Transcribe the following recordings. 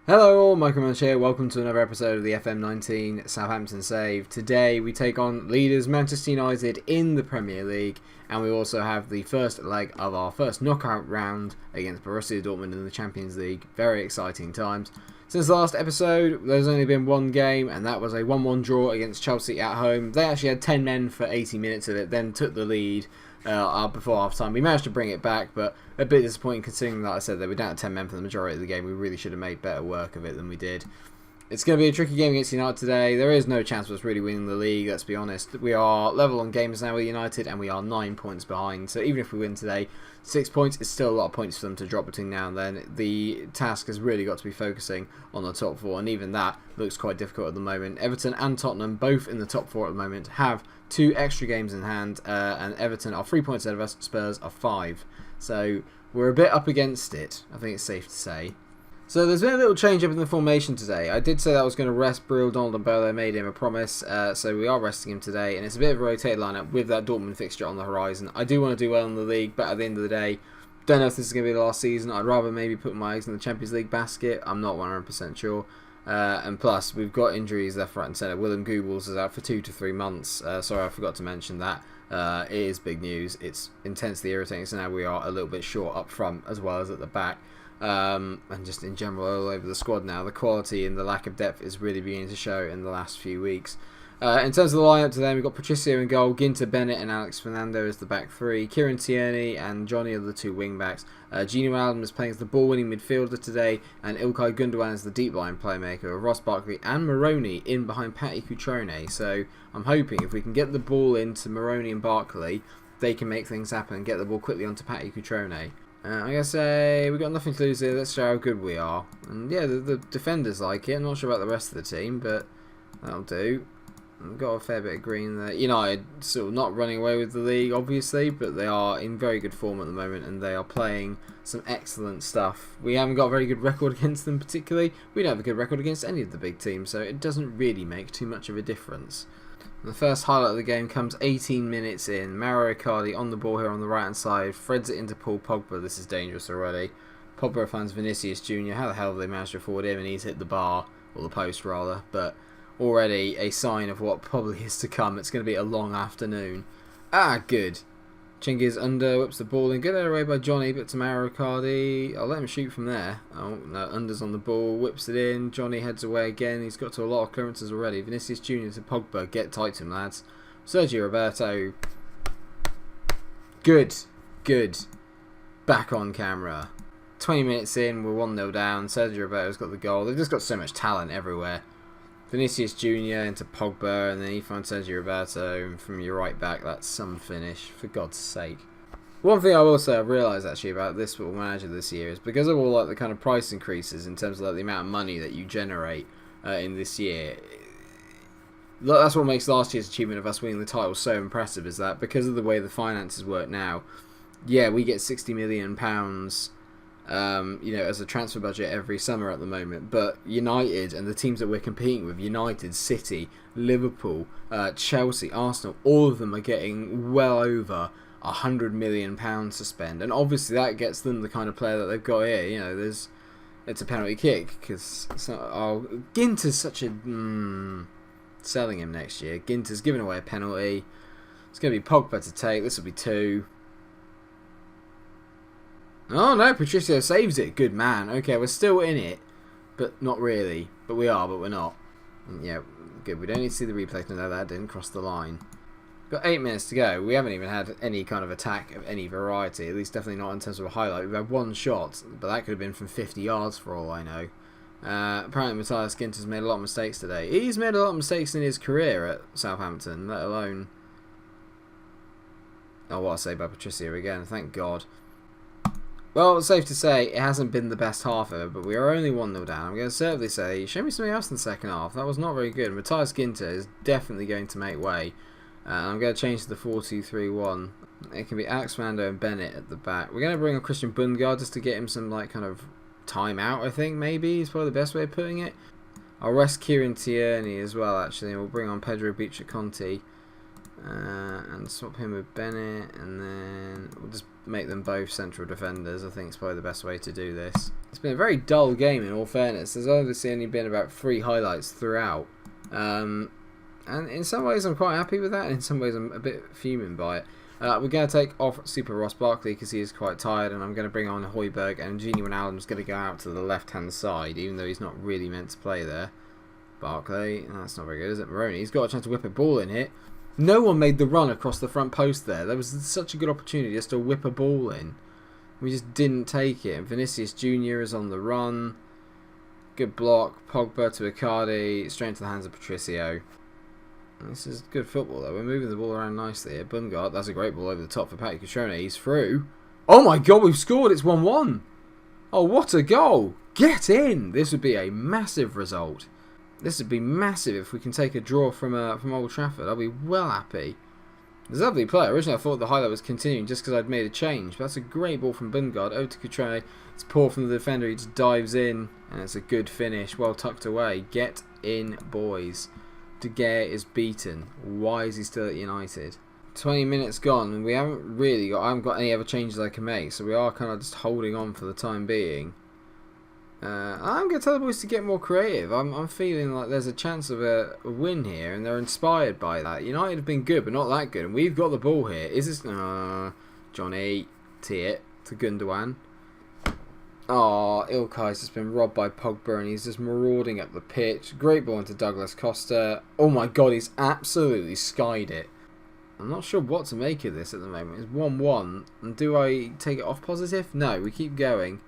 Hello all, Munch here. Welcome to another episode of the FM19 Southampton Save. Today we take on leaders Manchester United in the Premier League, and we also have the first leg of our first knockout round against Borussia Dortmund in the Champions League. Very exciting times. Since the last episode, there's only been one game, and that was a 1-1 draw against Chelsea at home. They actually had 10 men for 80 minutes of it, then took the lead before half time. We managed to bring it back, but a bit disappointing considering that I said that we're down to 10 men for the majority of the game. We really should have made better work of it than we did. It's going to be a tricky game against United today. There is no chance of us really winning the league, let's be honest. We are level on games now with United, and we are 9 points behind. So even if we win today, 6 points is still a lot of points for them to drop between now and then. The task has really got to be focusing on the top four, and even that looks quite difficult at the moment. Everton and Tottenham, both in the top four at the moment, have 2 extra games in hand, and Everton are 3 points ahead of us, Spurs are 5. So we're a bit up against it, I think it's safe to say. So there's been a little change up in the formation today. I did say that I was going to rest Brill, Donald and Bolo, made him a promise, so we are resting him today, and it's a bit of a rotated lineup with that Dortmund fixture on the horizon. I do want to do well in the league, but at the end of the day, don't know if this is going to be the last season. I'd rather maybe put my eggs in the Champions League basket. I'm not 100% sure. And plus, we've got injuries left, right and centre. Willem Goebbels is out for 2 to 3 months. Sorry, I forgot to mention that. It is big news. It's intensely irritating, so now we are a little bit short up front as well as at the back. And just in general all over the squad now, the quality and the lack of depth is really beginning to show in the last few weeks. In terms of the lineup today, we've got Patricio in goal, Ginter, Bennett and Alex Fernando as the back three, Kieran Tierney and Johnny are the 2 wing backs. Gino Allen is playing as the ball-winning midfielder today, and Ilkay Gundogan is the deep line playmaker, Ross Barkley and Moroni in behind Patty Cutrone. So I'm hoping if we can get the ball into Moroni and Barkley, they can make things happen and get the ball quickly onto Patty Cutrone. I gotta say, we've got nothing to lose here. Let's show how good we are. And yeah, the defenders like it. I'm not sure about the rest of the team, but that'll do. We've got a fair bit of green there. United sort of not running away with the league, obviously, but they are in very good form at the moment, and they are playing some excellent stuff. We haven't got a very good record against them particularly. We don't have a good record against any of the big teams, so it doesn't really make too much of a difference. The first highlight of the game comes 18 minutes in. Mauro Icardi on the ball here on the right hand side, threads it into Paul Pogba. This is dangerous already. Pogba finds Vinicius Jr. How the hell have they managed to afford him? And he's hit the bar, or the post rather, but already a sign of what probably is to come. It's going to be a long afternoon. Good. Chingiz under, whips the ball in. Good header away by Johnny, but to Mauro Icardi. I'll let him shoot from there. Oh, no, Under's on the ball, whips it in. Johnny heads away again. He's got to a lot of clearances already. Vinicius Jr. to Pogba. Get tight to him, lads. Sergio Roberto. Good. Back on camera. 20 minutes in, we're 1-0 down. Sergio Roberto's got the goal. They've just got so much talent everywhere. Vinicius Jr. into Pogba, and then he finds Sergio Roberto, and from your right back, that's some finish, for God's sake. One thing I will say I've realised actually about this Football Manager this year is because of all like the kind of price increases in terms of like the amount of money that you generate in this year. That's what makes last year's achievement of us winning the title so impressive, is that because of the way the finances work now, yeah, we get £60 million as a transfer budget every summer at the moment, but United and the teams that we're competing with, United, City, Liverpool, Chelsea, Arsenal, all of them are getting well over £100 million to spend, and obviously that gets them the kind of player that they've got here. It's a penalty kick because Ginter's such a selling him next year. Ginter's giving away a penalty. It's going to be Pogba to take. This will be 2. Oh no, Patricio saves it. Good man. Okay, we're still in it, but not really. But we are, but we're not. Yeah, good. We don't need to see the replay to know that didn't cross the line. Got 8 minutes to go. We haven't even had any kind of attack of any variety. At least definitely not in terms of a highlight. We've had 1 shot, but that could have been from 50 yards for all I know. Apparently Matthias Ginter's made a lot of mistakes today. He's made a lot of mistakes in his career at Southampton, let alone... Oh, what a save by Patricio again. Thank God. Well, it's safe to say it hasn't been the best half ever, but we are only 1-0 down. I'm going to certainly say, show me something else in the second half. That was not very good. Matthias Ginter is definitely going to make way. I'm going to change to the 4-2-3-1. It can be Alex Fernando and Bennett at the back. We're going to bring on Christian Bundgaard just to get him some kind of time out, I think, maybe. Is probably the best way of putting it. I'll rest Kieran Tierney as well, actually, and we'll bring on Pedro Bichaconti. And swap him with Bennett, and then we'll just make them both central defenders. I think it's probably the best way to do this. It's been a very dull game in all fairness. There's obviously only been about 3 highlights throughout. And in some ways I'm quite happy with that, and in some ways I'm a bit fuming by it. We're going to take off Super Ross Barkley because he is quite tired, and I'm going to bring on Højbjerg, and Gini Wijnaldum's going to go out to the left-hand side, even though he's not really meant to play there. Barkley, that's not very good, is it? Maroney, he's got a chance to whip a ball in here. No one made the run across the front post there. There was such a good opportunity just to whip a ball in. We just didn't take it. And Vinicius Jr. is on the run. Good block. Pogba to Icardi. Straight into the hands of Patricio. This is good football though. We're moving the ball around nicely here. Bundgaard, that's a great ball over the top for Patrick Cutrone. He's through. Oh my god, we've scored. It's 1-1. Oh, what a goal. Get in. This would be a massive result. This would be massive if we can take a draw from Old Trafford. I'll be well happy. It's a lovely play. Originally I thought the highlight was continuing just because I'd made a change. But that's a great ball from Bundgaard. Over to Cutrone. It's poor from the defender. He just dives in. And it's a good finish. Well tucked away. Get in, boys. De Gea is beaten. Why is he still at United? 20 minutes gone. And we I haven't got any other changes I can make. So we are kind of just holding on for the time being. I'm going to tell the boys to get more creative. I'm feeling like there's a chance of a win here, and they're inspired by that. United have been good, but not that good, and we've got the ball here. Is this... Johnny, tee it to Gundogan. Oh, Ilkay's just been robbed by Pogba, and he's just marauding up the pitch. Great ball into Douglas Costa. Oh my god, he's absolutely skied it. I'm not sure what to make of this at the moment. It's 1-1, and do I take it off positive? No, we keep going.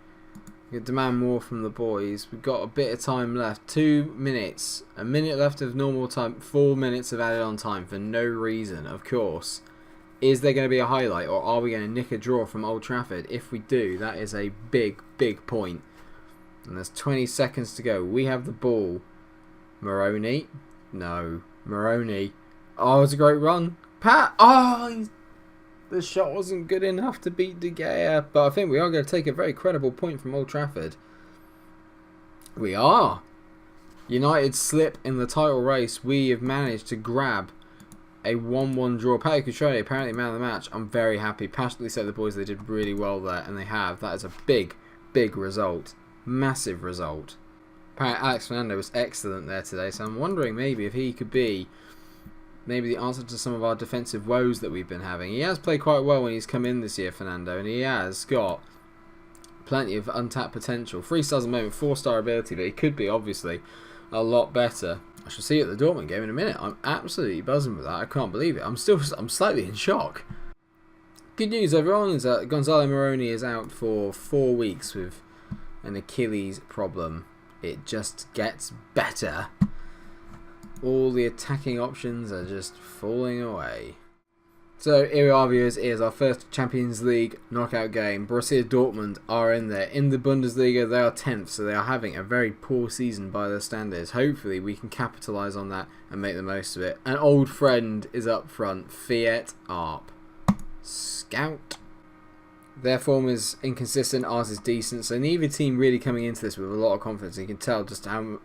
We demand more from the boys. We've got a bit of time left. 2 minutes. A minute left of normal time. 4 minutes of added on time for no reason, of course. Is there going to be a highlight, or are we going to nick a draw from Old Trafford? If we do, that is a big, big point. And there's 20 seconds to go. We have the ball. Maroney. No. Maroney. Oh, it's a great run. Pat. Oh, the shot wasn't good enough to beat De Gea, but I think we are going to take a very credible point from Old Trafford. We are. United slip in the title race. We have managed to grab a 1-1 draw. Patrick Cutrone, apparently man of the match. I'm very happy. Passionately said the boys they did really well there, and they have. That is a big, big result. Massive result. Apparently Alex Fernando was excellent there today, so I'm wondering maybe if he could be maybe the answer to some of our defensive woes that we've been having. He has played quite well when he's come in this year, Fernando, and he has got plenty of untapped potential. 3 stars at the moment, 4-star ability, but he could be obviously a lot better. I shall see you at the Dortmund game in a minute. I'm absolutely buzzing with that. I can't believe it. I'm slightly in shock. Good news, everyone, is that Gonzalo Maroney is out for 4 weeks with an Achilles problem. It just gets better. All the attacking options are just falling away. So here we are, viewers. It is our first Champions League knockout game. Borussia Dortmund are in there. In the Bundesliga, they are 10th, so they are having a very poor season by their standards. Hopefully we can capitalise on that and make the most of it. An old friend is up front, Fiat Arp. Scout. Their form is inconsistent, ours is decent, so neither team really coming into this with a lot of confidence. You can tell just how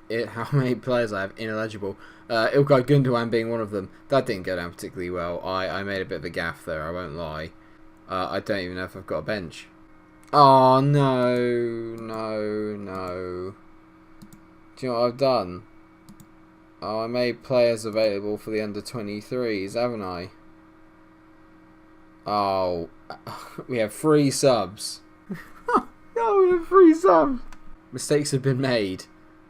many players I have ineligible. Ilkay Gundogan being one of them. That didn't go down particularly well. I made a bit of a gaff there, I won't lie. I don't even know if I've got a bench. Oh, no. Do you know what I've done? Oh, I made players available for the under-23s, haven't I? Oh, we have 3 subs. No, we have 3 subs. Mistakes have been made.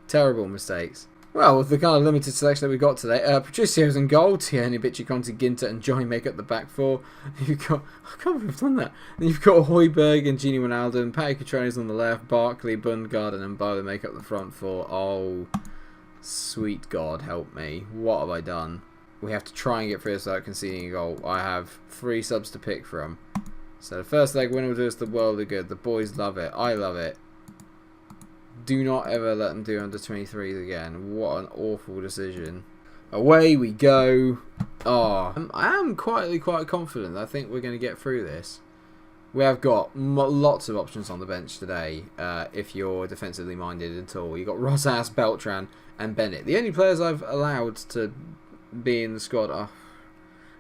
Terrible mistakes. Well, with the kind of limited selection that we got today, Patricio's in goal, Tierney, Conte, Ginter and Johnny make up the back 4. You've got, I can't believe I've done that. Then you've got Højbjerg and Gini Wijnaldum, Patrick Cutrone's on the left, Barkley, Bundgaard and Mbola make up the front 4. Oh, sweet God, help me. What have I done? We have to try and get through this without conceding a goal. I have 3 subs to pick from. So the first leg winner will do us the world of good. The boys love it. I love it. Do not ever let them do under 23s again. What an awful decision. Away we go. Oh, I am quietly quite confident. I think we're going to get through this. We have got lots of options on the bench today. If you're defensively minded at all, you've got Rosas, Beltran, and Bennett. The only players I've allowed to be in the squad are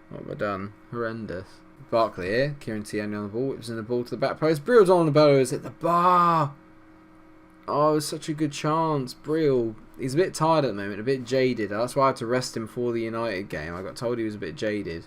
What have I done? Horrendous. Barkley here. Kieran Tierney on the ball. Whips in the ball to the back post. Brill's on the bellow. Is hit the bar. Oh, it was such a good chance. Brill. He's a bit tired at the moment. A bit jaded. That's why I had to rest him for the United game. I got told he was a bit jaded.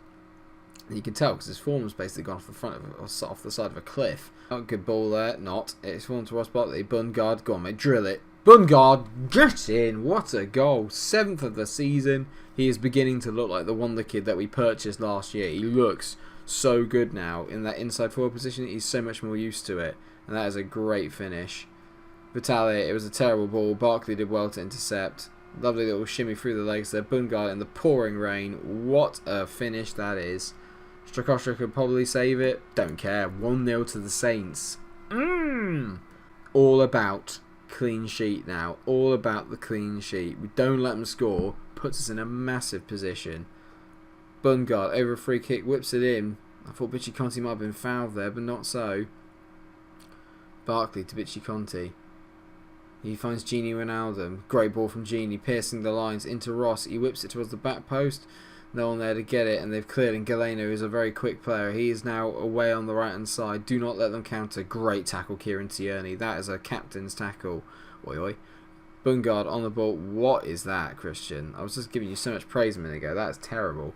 And you can tell because his form's basically gone off the front of, or off the side of a cliff. Not a good ball there. Not. It's fallen to Ross Barkley. Bundgaard. Go on, mate. Drill it. Bundgaard. Get in. What a goal. 7th of the season. He is beginning to look like the wonder kid that we purchased last year. He looks so good now in that inside forward position. He's so much more used to it. And that is a great finish. Vitaly, it was a terrible ball. Barkley did well to intercept. Lovely little shimmy through the legs there. Bundgaard in the pouring rain. What a finish that is. Strakosha could probably save it. Don't care. 1-0 to the Saints. All about clean sheet now. All about the clean sheet. We don't let them score. Puts us in a massive position. Bundgaard over a free kick. Whips it in. I thought Bichi Conti might have been fouled there, but not so. Barkley to Bichi Conti. He finds Gini Wijnaldum. Great ball from Gini, piercing the lines into Ross. He whips it towards the back post. No one there to get it, and they've cleared. And Galeno is a very quick player. He is now away on the right hand side. Do not let them counter. Great tackle, Kieran Tierney. That is a captain's tackle. Oi oi. Bundgaard on the ball. What is that, Christian? I was just giving you so much praise a minute ago. That's terrible.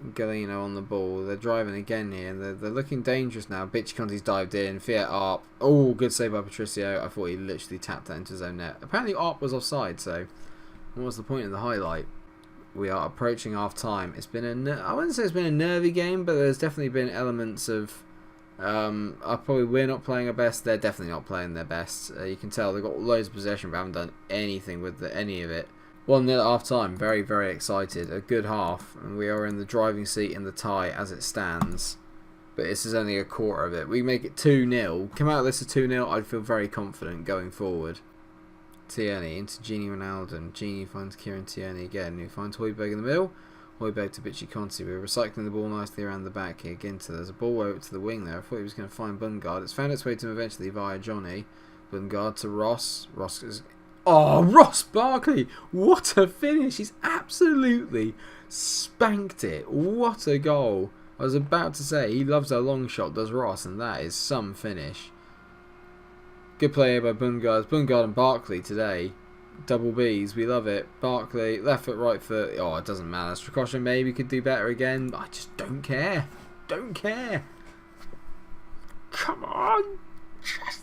Galeno on the ball. They're driving again here. They're looking dangerous now. Bichi Conti's dived in. Fiat Arp. Oh, good save by Patricio. I thought he literally tapped that into his own net. Apparently Arp was offside, so what was the point of the highlight? We are approaching half time. It's been I wouldn't say it's been a nervy game, but there's definitely been elements of we're not playing our best. They're definitely not playing their best. You can tell they've got loads of possession but haven't done anything with any of it. 1-0 at half time. Very, very excited. A good half, and we are in the driving seat in the tie as it stands. But this is only a quarter of it. We make it 2-0. Come out of this at 2-0, I'd feel very confident going forward. Tierney into Gini Wijnaldum. Gini finds Kieran Tierney again, who finds Højbjerg in the middle. Højbjerg to Bichi Conti. We're recycling the ball nicely around the back here. Ginter. There's a ball over to the wing there. I thought he was going to find Bundgaard. It's found its way to him eventually via Johnny. Bundgaard to Ross. Ross is... Oh, Ross Barkley! What a finish! He's absolutely spanked it. What a goal. I was about to say, he loves a long shot, does Ross, and that is some finish. Good play here by Bundgaard. Bundgaard and Barkley today. Double Bs, we love it. Barkley, left foot, right foot. Oh, it doesn't matter. Strakosha maybe could do better again. I just don't care. Don't care. Come on. Yes.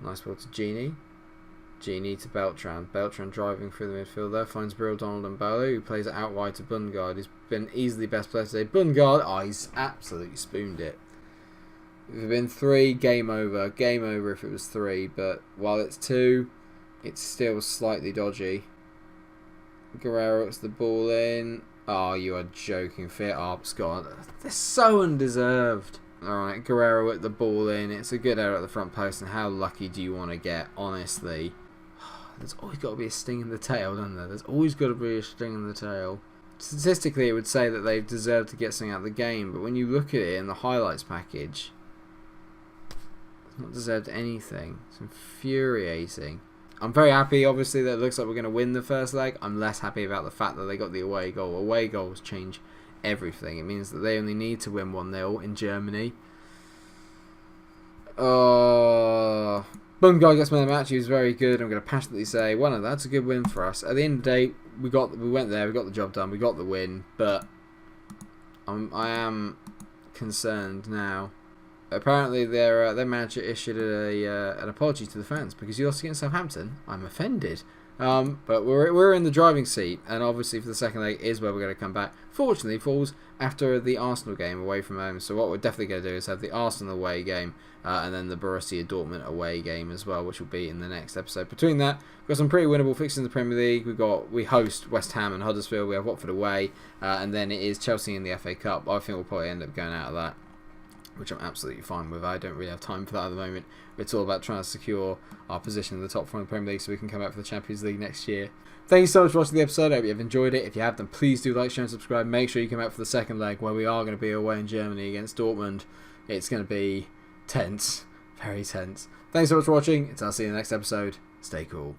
Nice ball to Gini. Gini to Beltran. Beltran driving through the midfield there. Finds Brill, Donald and Balu, who plays it out wide to Bundgaard. He's been easily best player today. Bundgaard, oh, he's absolutely spooned it. If it had been 3, game over. Game over if it was 3, but while it's 2, it's still slightly dodgy. Guerrero gets the ball in. Oh, you are joking. Fiat Arp's gone. They're so undeserved. Alright, Guerrero at the ball in. It's a good error at the front post, and how lucky do you want to get, honestly? There's always got to be a sting in the tail, doesn't there? There's always got to be a sting in the tail. Statistically, it would say that they've deserved to get something out of the game, but when you look at it in the highlights package, it's not deserved anything. It's infuriating. I'm very happy, obviously, that it looks like we're going to win the first leg. I'm less happy about the fact that they got the away goal. Away goals change everything. It means that they only need to win 1-0 in Germany. Bundgaard gets man of the match. He was very good. I'm going to passionately say, well, that's a good win for us. At the end of the day, we went there, we got the job done, we got the win, but I am concerned now. Apparently, their manager issued an apology to the fans because you lost against Southampton. I'm offended. But we're in the driving seat, and obviously for the second leg is where we're going to come back. Fortunately, it falls after the Arsenal game away from home. So what we're definitely going to do is have the Arsenal away game, and then the Borussia Dortmund away game as well, which will be in the next episode. Between that, we've got some pretty winnable fixtures in the Premier League. We host West Ham and Huddersfield. We have Watford away, and then it is Chelsea in the FA Cup. I think we'll probably end up going out of that, which I'm absolutely fine with. I don't really have time for that at the moment. It's all about trying to secure our position in the top 4 in the Premier League so we can come back for the Champions League next year. Thank you so much for watching the episode. I hope you've enjoyed it. If you have, then please do like, share and subscribe. Make sure you come out for the second leg where we are going to be away in Germany against Dortmund. It's going to be tense. Very tense. Thanks so much for watching. I'll see you in the next episode. Stay cool.